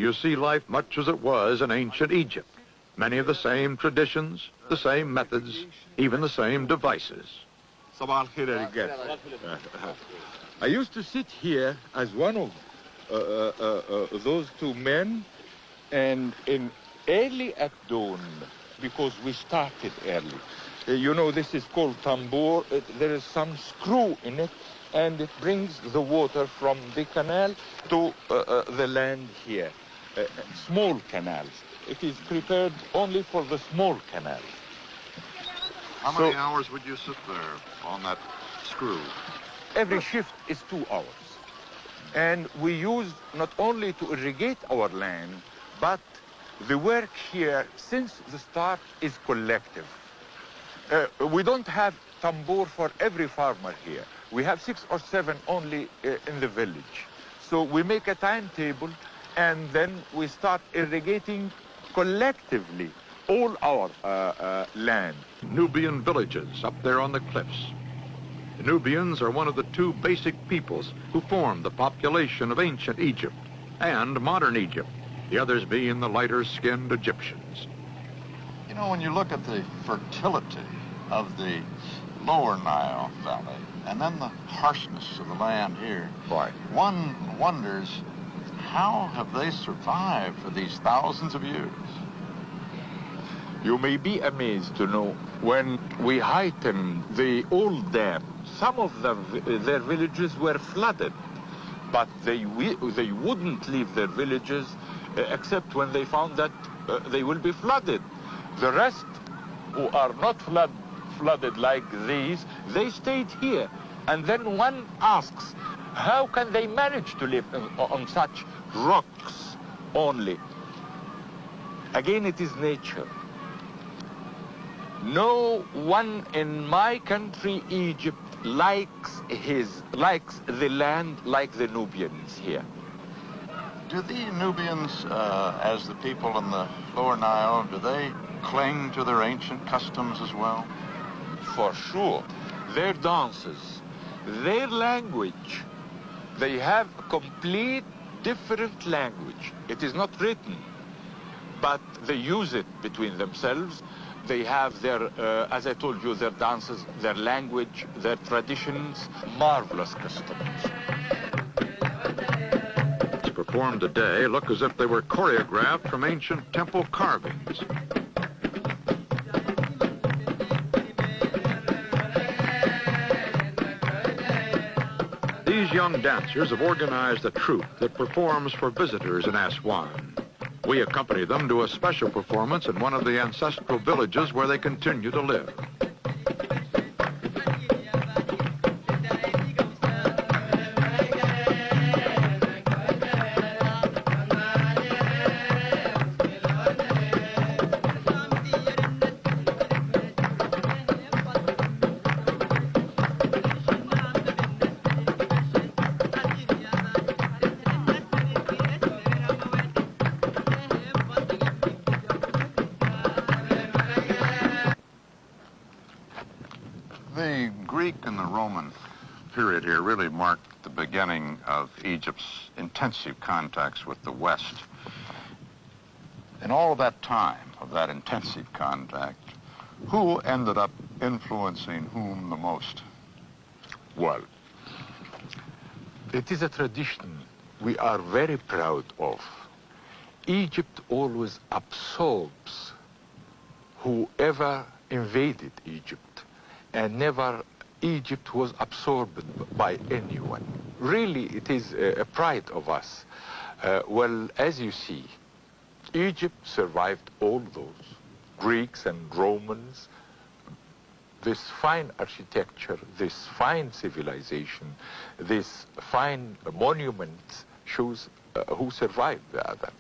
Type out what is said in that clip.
you see life much as it was in ancient Egypt. Many of the same traditions, the same methods, even the same devices. I used to sit here as one of those two men, and early at dawn, because we started early. You know, this is called tambour. There is some screw in it, and it brings the water from the canal to the land here. Small canals. It is prepared only for the small canals. How many hours would you sit there on that screw? Every shift is 2 hours. And we use not only to irrigate our land, but the work here, since the start, is collective. We don't have tambour for every farmer here. We have 6 or 7 only in the village. So we make a timetable, and then we start irrigating collectively all our land. Nubian villages up there on the cliffs. The Nubians are one of the 2 basic peoples who formed the population of ancient Egypt and modern Egypt, the others being the lighter-skinned Egyptians. You know, when you look at the fertility of the lower Nile Valley and then the harshness of the land here, one wonders, how have they survived for these thousands of years? You may be amazed to know when we heightened the old dam, some of their villages were flooded, but they wouldn't leave their villages except when they found that they will be flooded. The rest, who are not flooded like these, they stayed here. And then one asks, how can they manage to live on such rocks only? Again, it is nature. No one in my country, Egypt, likes the land like the Nubians here. Do the Nubians, as the people in the lower Nile, do they cling to their ancient customs as well? For sure. Their dances, their language, they have a complete different language. It is not written, but they use it between themselves. They have their, as I told you, their dances, their language, their traditions, marvelous customs. Performed today look as if they were choreographed from ancient temple carvings. These young dancers have organized a troupe that performs for visitors in Aswan. We accompany them to a special performance in one of the ancestral villages where they continue to live. The Greek and the Roman period here really marked the beginning of Egypt's intensive contacts with the West. In all of that time, of that intensive contact, who ended up influencing whom the most? Well, it is a tradition we are very proud of. Egypt always absorbs whoever invaded Egypt, and never Egypt was absorbed by anyone. Really, it is a pride of us. Well, as you see, Egypt survived all those, Greeks and Romans, this fine architecture, this fine civilization, this fine monuments shows who survived the other.